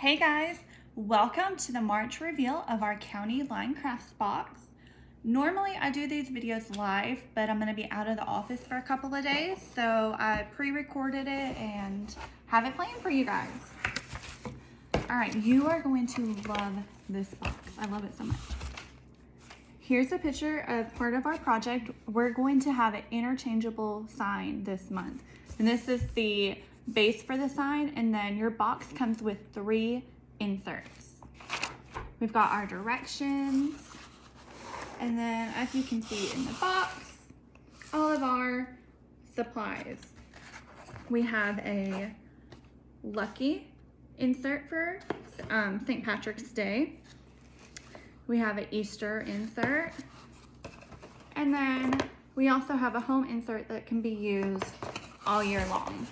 Hey guys, welcome to the March reveal of our County Line Crafts box. Normally I do these videos live, but I'm going to be out of the office for a couple of days, so I pre-recorded it and have it playing for you guys. Alright, you are going to love this box. I love it so much. Here's a picture of part of our project. We're going to have an interchangeable sign this month, and this is the base for the sign, and then your box comes with 3 inserts. We've got our directions, and then as you can see in the box, all of our supplies. We have a lucky insert for St. Patrick's Day. We have an Easter insert, and then we also have a home insert that can be used all year long.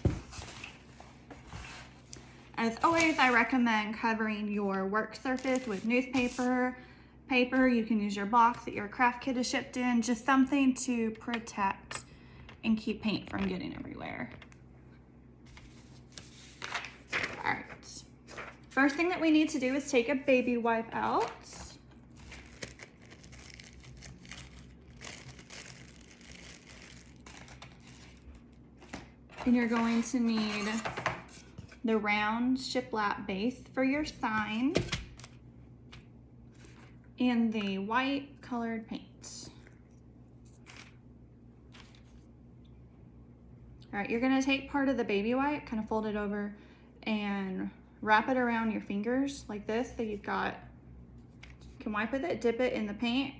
As always, I recommend covering your work surface with newspaper, paper. You can use your box that your craft kit is shipped in, just something to protect and keep paint from getting everywhere. All right, first thing that we need to do is take a baby wipe out. And you're going to need the round shiplap base for your sign and the white colored paint. All right, you're gonna take part of the baby white, kind of fold it over and wrap it around your fingers like this, so you've got, you can wipe with it, dip it in the paint,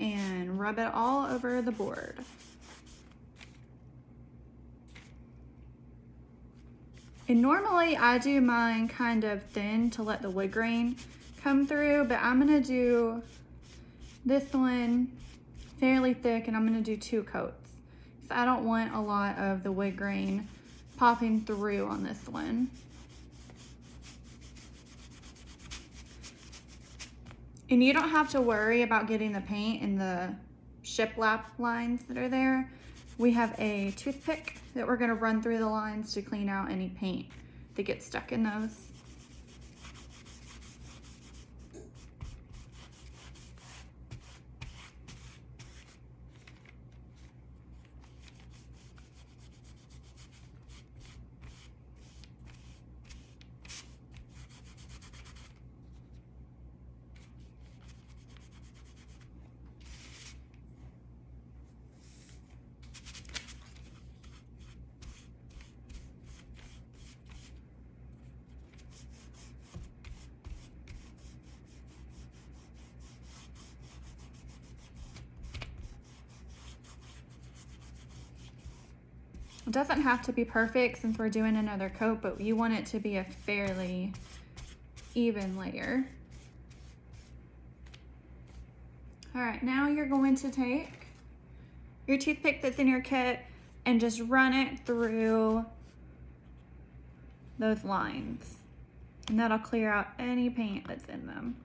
and rub it all over the board. And normally I do mine kind of thin to let the wood grain come through, but I'm gonna do this one fairly thick, and I'm gonna do 2 coats. So I don't want a lot of the wood grain popping through on this one. And you don't have to worry about getting the paint in the shiplap lines that are there. We have a toothpick that we're gonna run through the lines to clean out any paint that gets stuck in those. It doesn't have to be perfect since we're doing another coat, but you want it to be a fairly even layer. All right, now you're going to take your toothpick that's in your kit and just run it through those lines, and that'll clear out any paint that's in them.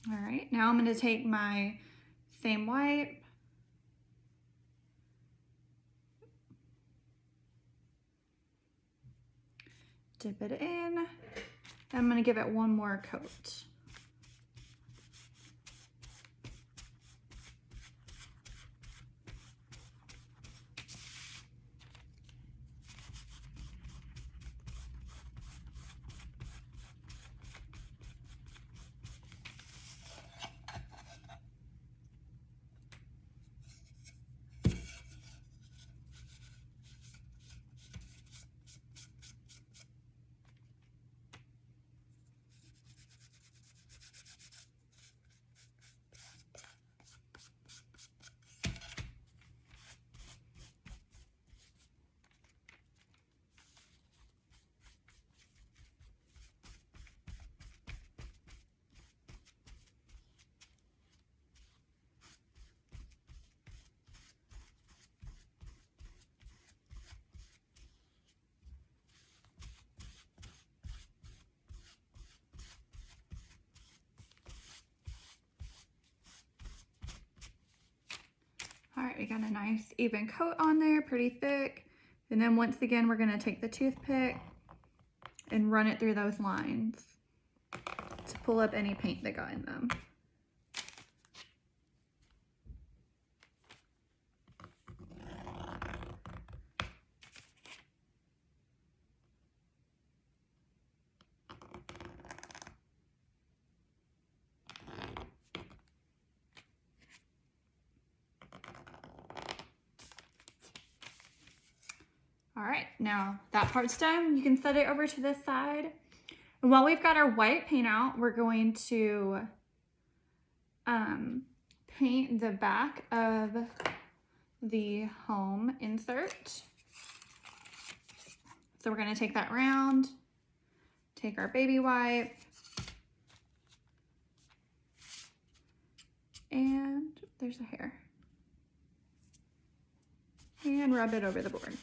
All right, now I'm going to take my same wipe, dip it in, and I'm going to give it one more coat. right, we got a nice even coat on there, pretty thick. And then once again, we're gonna take the toothpick and run it through those lines to pull up any paint that got in them. All right, now that part's done. You can set it over to this side. And while we've got our white paint out, we're going to paint the back of the home insert. So we're gonna take that round, take our baby wipe, and there's a hair, and rub it over the board.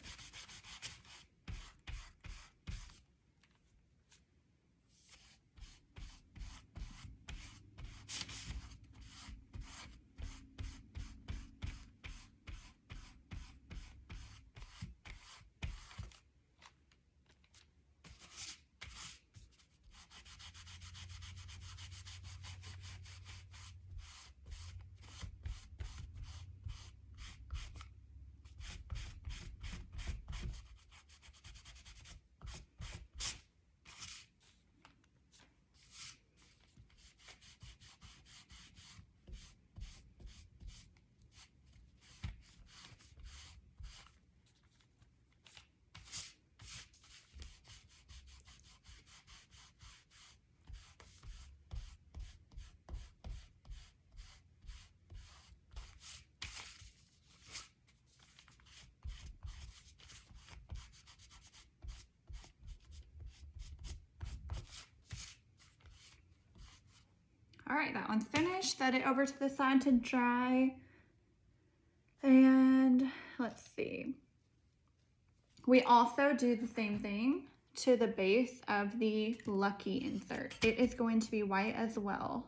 All right, that one's finished. Set it over to the side to dry. And let's see. We also do the same thing to the base of the Lucky insert. It is going to be white as well.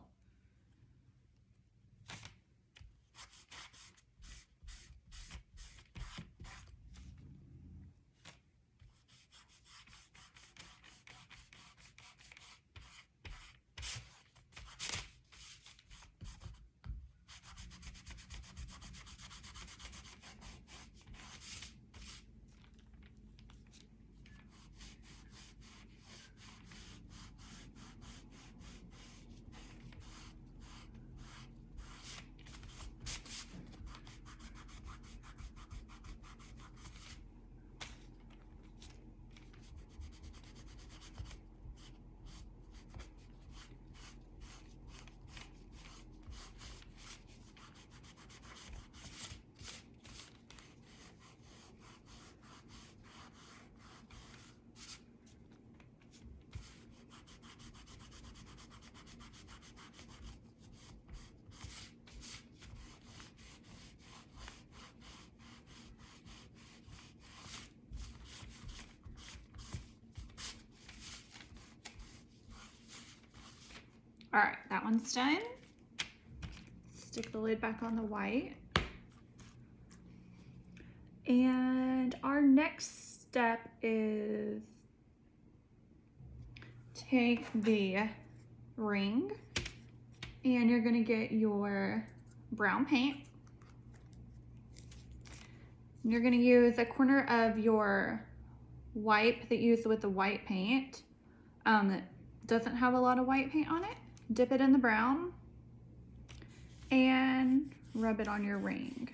All right, that one's done. Stick the lid back on the white. And our next step is take the ring and you're gonna get your brown paint. And you're gonna use a corner of your wipe that you use with the white paint that doesn't have a lot of white paint on it. Dip it in the brown and rub it on your ring.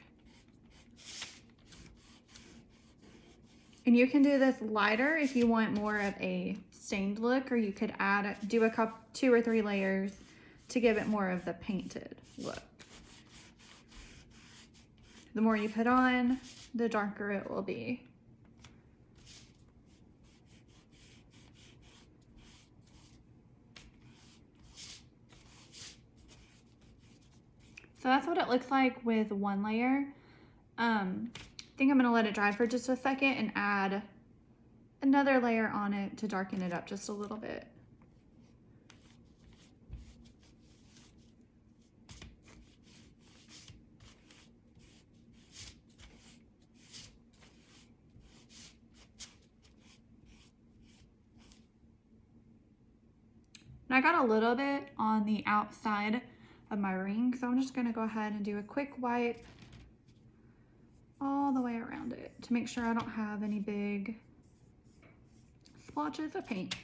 And you can do this lighter if you want more of a stained look, or you could do a two or three layers to give it more of the painted look. The more you put on, the darker it will be. So that's what it looks like with one layer. I think I'm gonna let it dry for just a second and add another layer on it to darken it up just a little bit. And I got a little bit on the outside of my ring, so I'm just gonna go ahead and do a quick wipe all the way around it to make sure I don't have any big splotches of paint.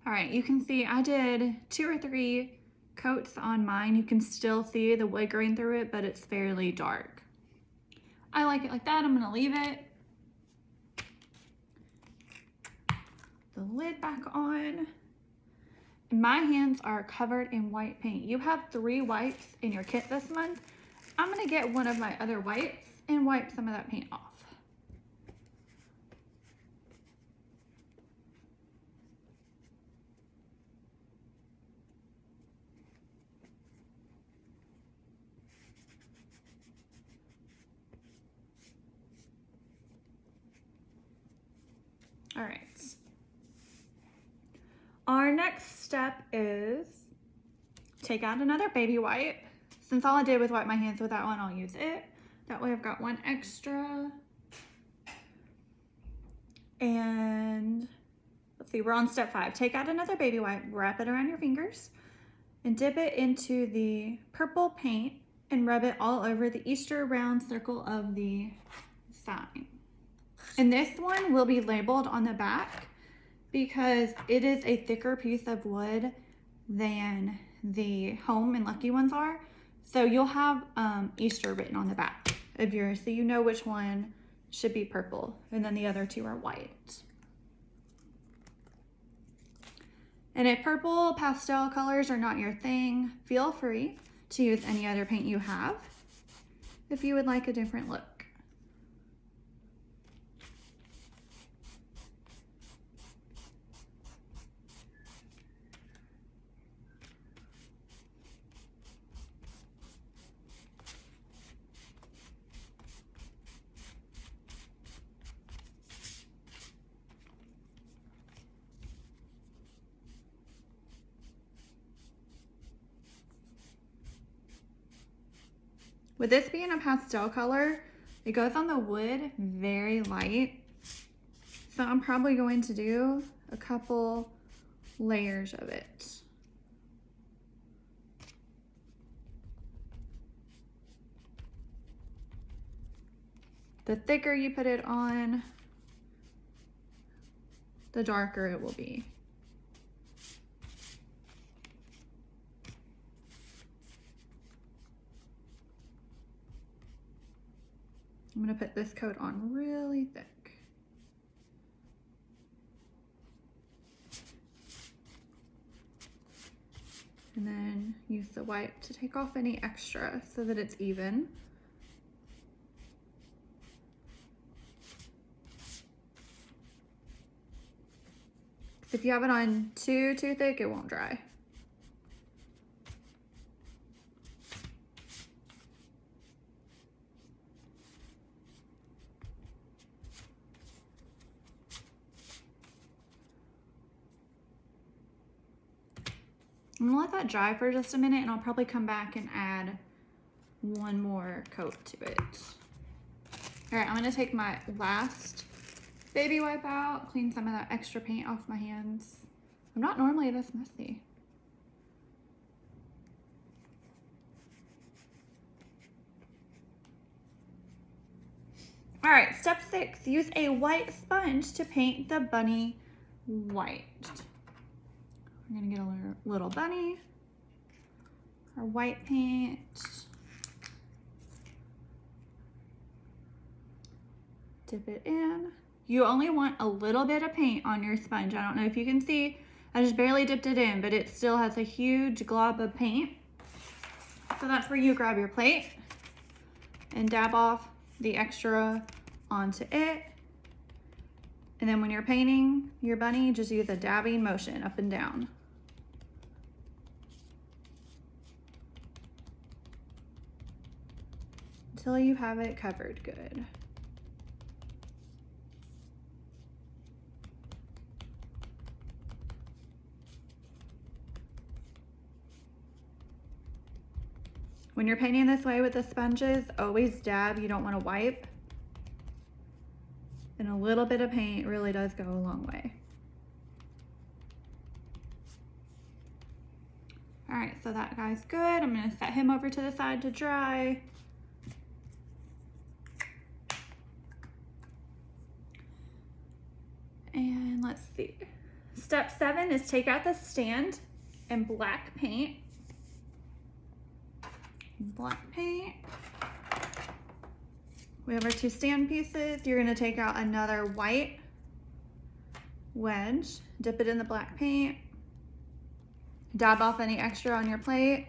All right, you can see I did 2 or 3 coats on mine. You can still see the wood grain through it, but it's fairly dark. I like it like that. I'm gonna leave it. The lid back on. My hands are covered in white paint. You have 3 wipes in your kit this month. I'm gonna get one of my other wipes and wipe some of that paint off. All right. Our next step is take out another baby wipe. Since all I did was wipe my hands with that one, I'll use it. That way I've got one extra. And let's see, we're on step 5. Take out another baby wipe, wrap it around your fingers, and dip it into the purple paint and rub it all over the Easter round circle of the sign. And this one will be labeled on the back because it is a thicker piece of wood than the home and lucky ones are. So you'll have Easter written on the back of yours, so you know which one should be purple, and then the other 2 are white. And if purple pastel colors are not your thing, feel free to use any other paint you have if you would like a different look. With this being a pastel color, it goes on the wood very light. So I'm probably going to do a couple layers of it. The thicker you put it on, the darker it will be. I'm gonna put this coat on really thick. And then use the wipe to take off any extra so that it's even. Because if you have it on too thick, it won't dry. I'm gonna let that dry for just a minute, and I'll probably come back and add one more coat to it. All right, I'm gonna take my last baby wipe out, clean some of that extra paint off my hands. I'm not normally this messy. All right, step 6, use a white sponge to paint the bunny white. We're gonna get a little bunny, our white paint. Dip it in. You only want a little bit of paint on your sponge. I don't know if you can see, I just barely dipped it in, but it still has a huge glob of paint. So that's where you grab your plate and dab off the extra onto it. And then when you're painting your bunny, just use a dabbing motion up and down. Until you have it covered good. When you're painting this way with the sponges, always dab, you don't want to wipe. And a little bit of paint really does go a long way. All right, so that guy's good. I'm gonna set him over to the side to dry. And let's see. Step 7 is take out the stand and black paint. Black paint. We have our 2 stand pieces. You're gonna take out another white wedge, dip it in the black paint, dab off any extra on your plate,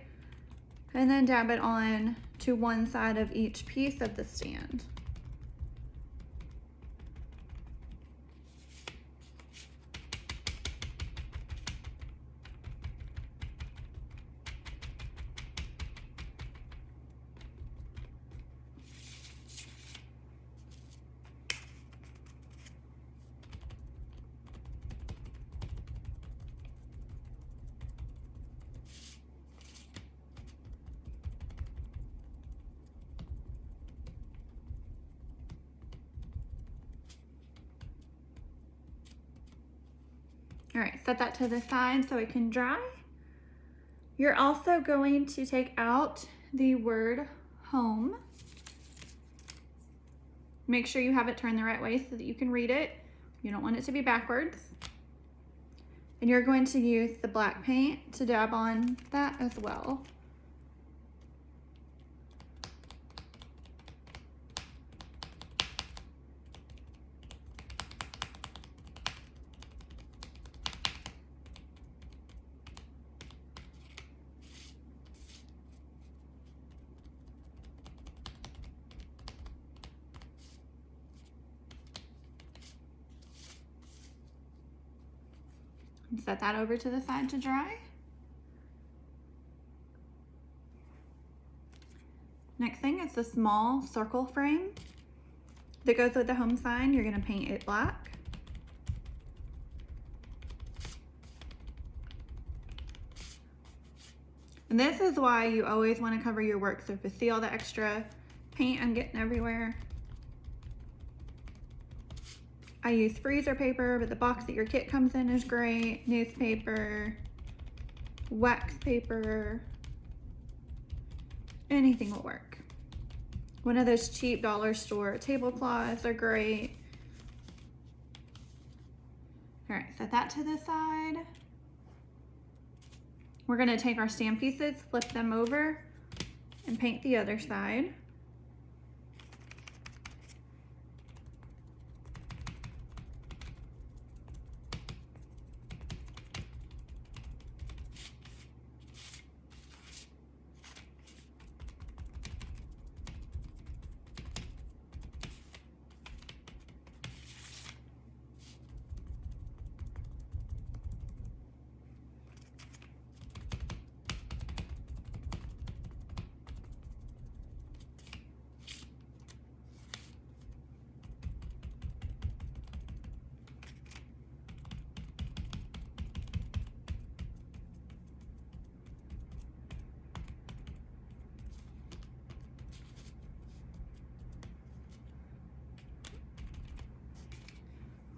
and then dab it on to one side of each piece of the stand. All right, set that to the side so it can dry. You're also going to take out the word home. Make sure you have it turned the right way so that you can read it. You don't want it to be backwards. And you're going to use the black paint to dab on that as well. And set that over to the side to dry. Next thing is the small circle frame that goes with the home sign. You're going to paint it black. And this is why you always want to cover your work surface. See all the extra paint I'm getting everywhere? I use freezer paper, but the box that your kit comes in is great. Newspaper, wax paper, anything will work. One of those cheap dollar store tablecloths are great. All right, set that to the side. We're gonna take our stand pieces, flip them over, and paint the other side.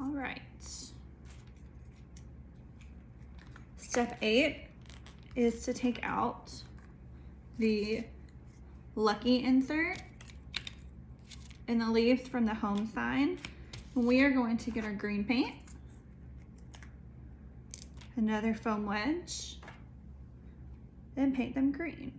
All right. Step 8 is to take out the lucky insert and the leaves from the home sign. We are going to get our green paint, another foam wedge, and paint them green.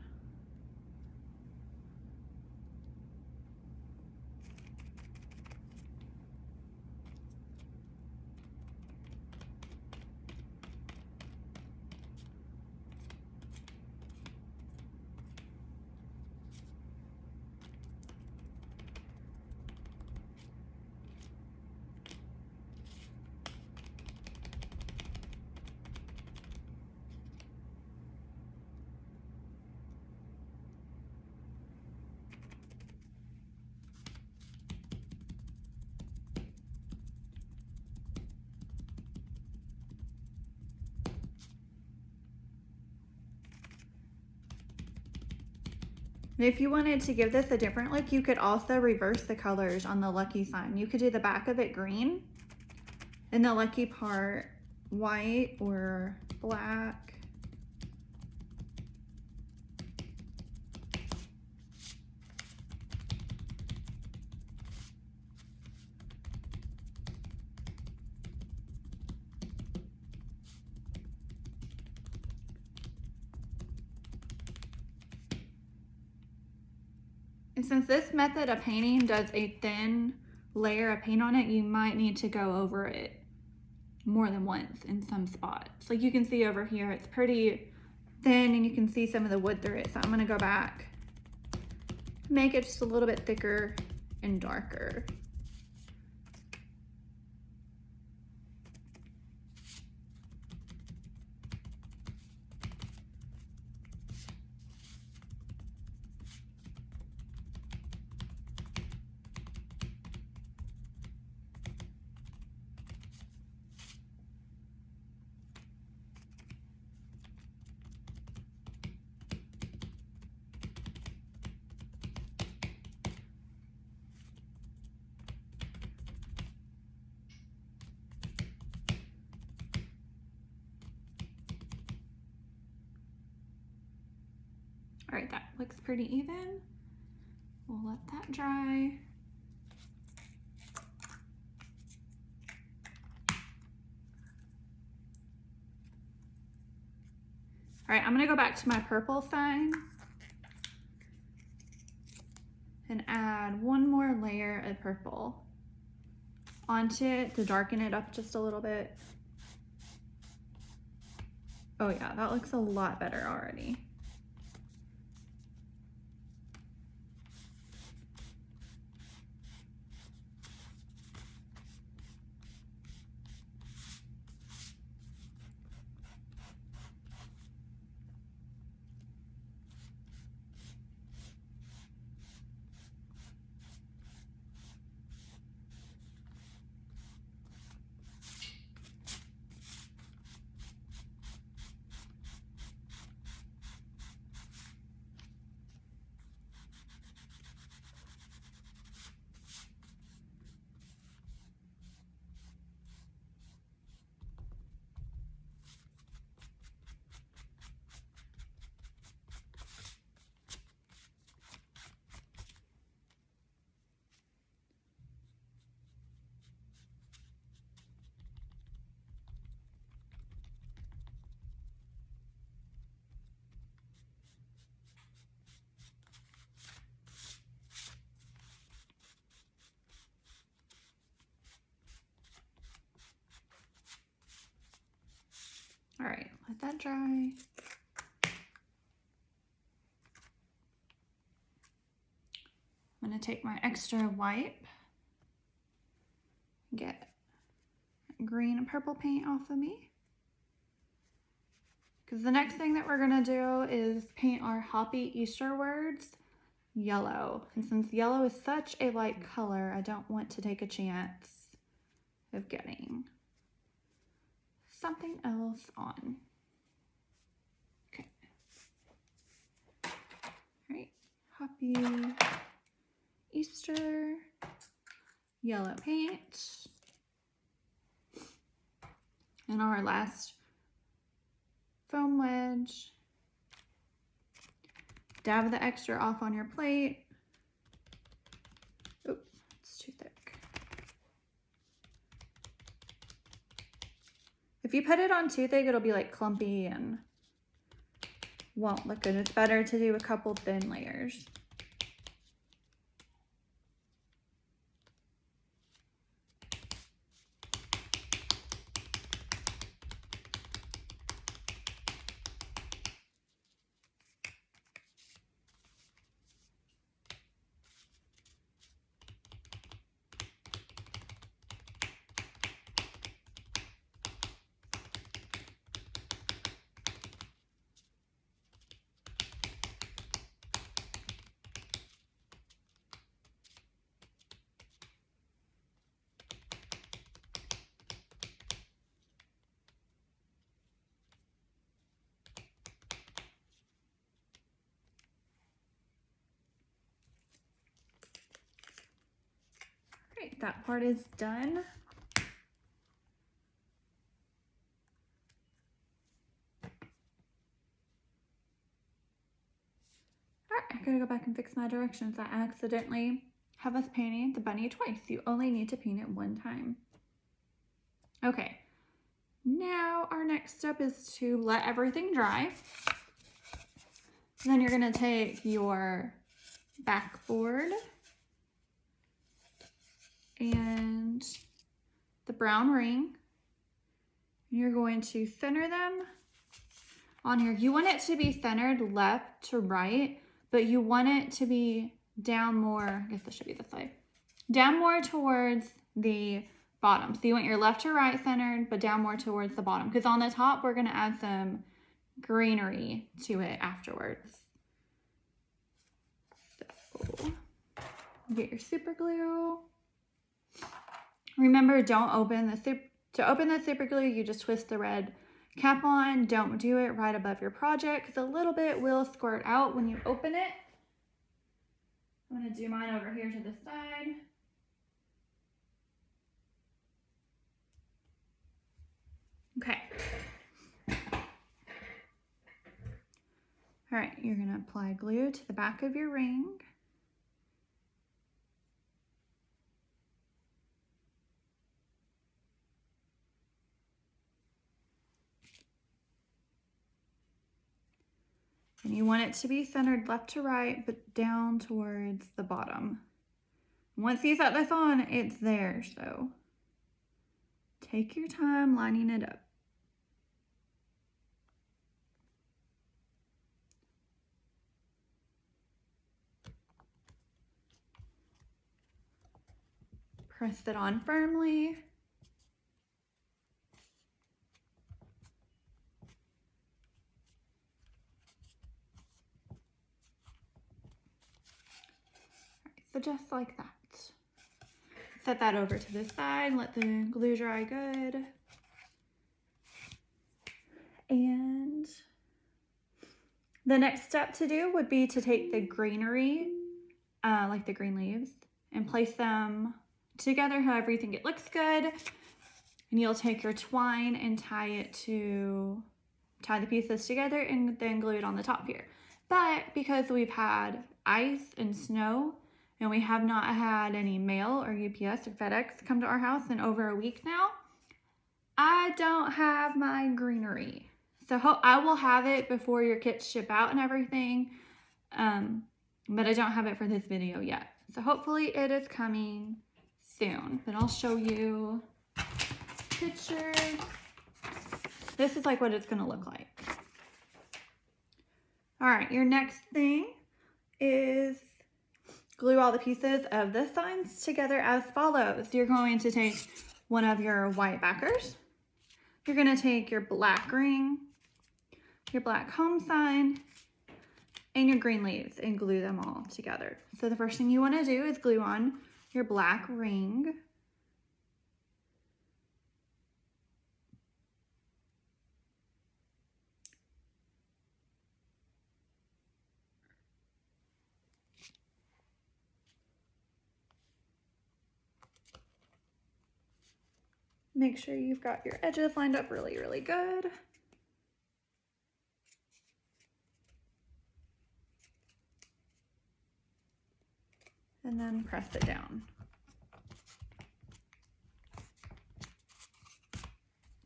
If you wanted to give this a different look, you could also reverse the colors on the lucky sign. You could do the back of it green and the lucky part white or black. And since this method of painting does a thin layer of paint on it, you might need to go over it more than once in some spots. Like you can see over here, it's pretty thin and you can see some of the wood through it. So I'm gonna go back, make it just a little bit thicker and darker. All right, that looks pretty even. We'll let that dry. All right, I'm gonna go back to my purple sign and add one more layer of purple onto it to darken it up just a little bit. Oh yeah, that looks a lot better already. All right, let that dry. I'm gonna take my extra wipe, get green and purple paint off of me. Because the next thing that we're gonna do is paint our Hoppy Easter words yellow. And since yellow is such a light color, I don't want to take a chance of getting something else on. Okay. All right, Hoppy Easter yellow paint. And our last foam wedge. Dab the extra off on your plate. Oop, it's too thick. If you put it on too thick, it'll be like clumpy and won't look good. It's better to do a couple thin layers. that part is done. Alright, I gotta go back and fix my directions. I accidentally have us painting the bunny twice. You only need to paint it one time. Okay, now our next step is to let everything dry. Then you're gonna take your backboard and the brown ring, and you're going to center them on here. You want it to be centered left to right, but you want it to be down more, I guess this should be this way, down more towards the bottom. So you want your left to right centered, but down more towards the bottom, because on the top we're gonna add some greenery to it afterwards. So get your super glue. Remember, don't open to open the super glue, you just twist the red cap on. Don't do it right above your project because a little bit will squirt out when you open it. I'm going to do mine over here to the side. Okay. All right, you're going to apply glue to the back of your ring. And you want it to be centered left to right, but down towards the bottom. Once you set this on, it's there, so take your time lining it up. Press it on firmly. So just like that. Set that over to the side, let the glue dry good. And the next step to do would be to take the greenery, like the green leaves, and place them together however you think it looks good. And you'll take your twine and tie the pieces together and then glue it on the top here. But because we've had ice and snow, and we have not had any mail or UPS or FedEx come to our house in over a week now, I don't have my greenery. So I will have it before your kits ship out and everything, but I don't have it for this video yet. So hopefully it is coming soon, but I'll show you pictures. This is like what it's gonna look like. All right, your next thing is glue all the pieces of the signs together as follows. You're going to take one of your white backers. You're going to take your black ring, your black home sign, and your green leaves and glue them all together. So the first thing you want to do is glue on your black ring. Make sure you've got your edges lined up really, really good. And then press it down.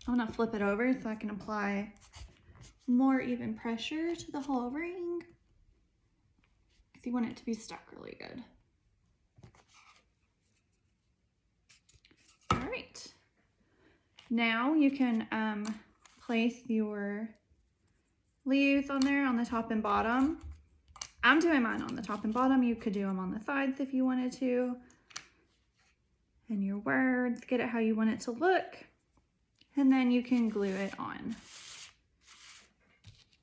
I'm gonna flip it over so I can apply more even pressure to the whole ring, because you want it to be stuck really good. All right. Now you can place your leaves on there on the top and bottom. I'm doing mine on the top and bottom. You could do them on the sides if you wanted to. And your words, get it how you want it to look. And then you can glue it on.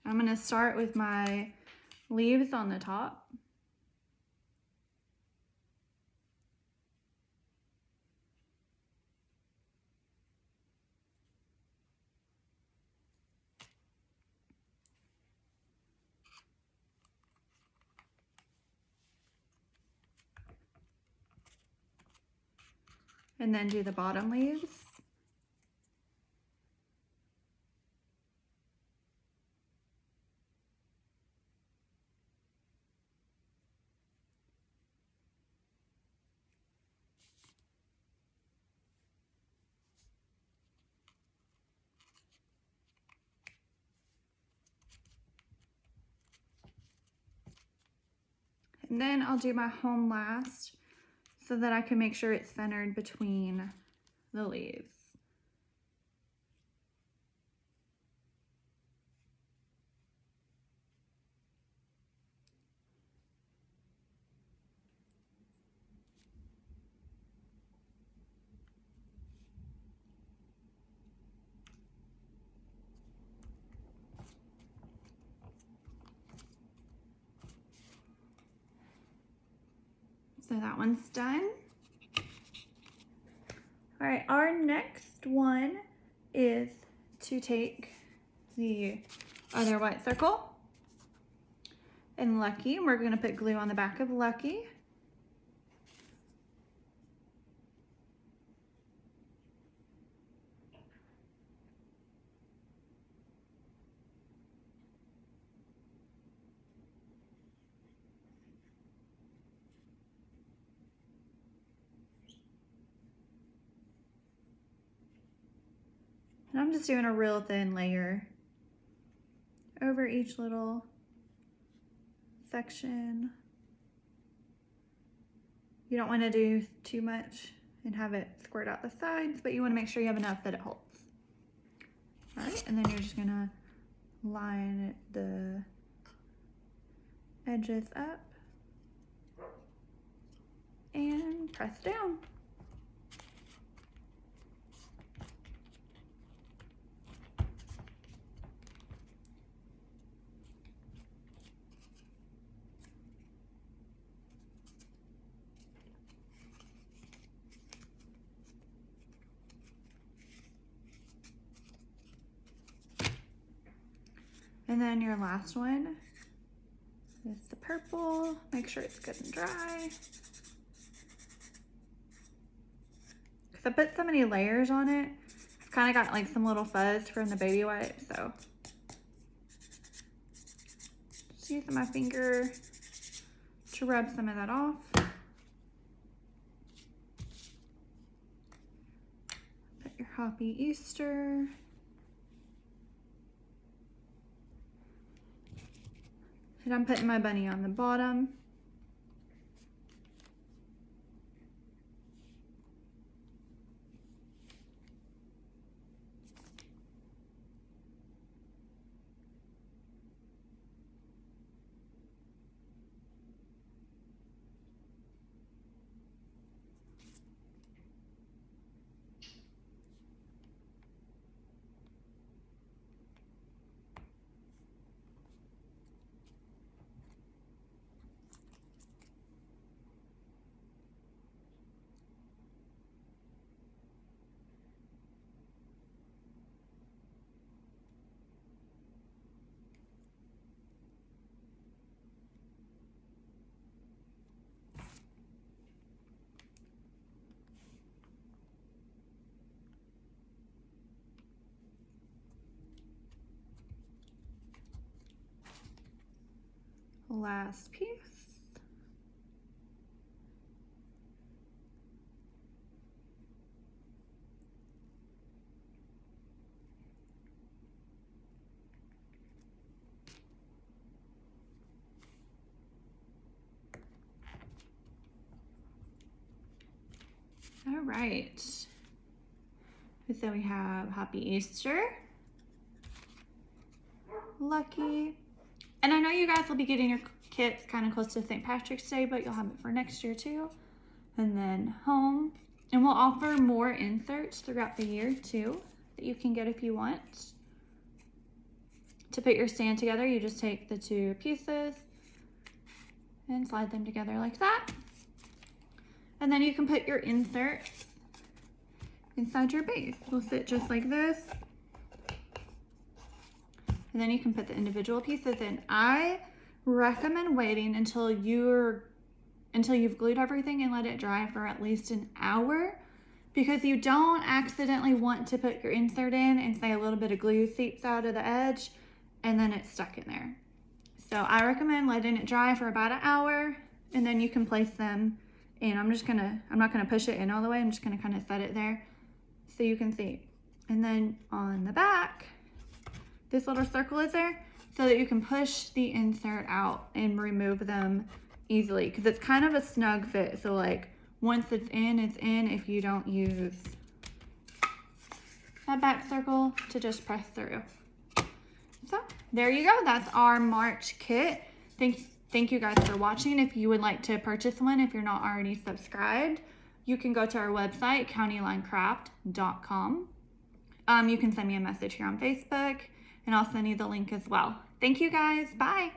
I'm gonna start with my leaves on the top. and then do the bottom leaves. And then I'll do my home last so that I can make sure it's centered between the leaves. So that one's done. All right, our next one is to take the other white circle and Lucky. We're gonna put glue on the back of Lucky. And I'm just doing a real thin layer over each little section. You don't want to do too much and have it squirt out the sides, but you want to make sure you have enough that it holds. All right, and then you're just gonna line the edges up and press down. And then your last one is the purple. Make sure it's good and dry. Because I put so many layers on it, it's kind of got like some little fuzz from the baby wipe, so just using my finger to rub some of that off. Put your Happy Easter. And I'm putting my bunny on the bottom. Last piece. All right. So we have Happy Easter, Lucky, and I know you guys will be getting your kits kind of close to St. Patrick's Day, but you'll have it for next year too. And then Home, and we'll offer more inserts throughout the year too that you can get if you want. To put your stand together, you just take the two pieces and slide them together like that. And then you can put your inserts inside your base. Will sit just like this. And then you can put the individual pieces in. I recommend waiting until you've glued everything and let it dry for at least an hour because you don't accidentally want to put your insert in and say a little bit of glue seeps out of the edge and then it's stuck in there. So I recommend letting it dry for about an hour and then you can place them in. I'm not gonna push it in all the way. I'm just gonna kind of set it there so you can see. And then on the back, this little circle is there so that you can push the insert out and remove them easily because it's kind of a snug fit. So like once it's in if you don't use that back circle to just press through. So there you go. That's our March kit. Thank you guys for watching. If you would like to purchase one, if you're not already subscribed, you can go to our website, countylinecraft.com. You can send me a message here on Facebook and I'll send you the link as well. Thank you guys. Bye.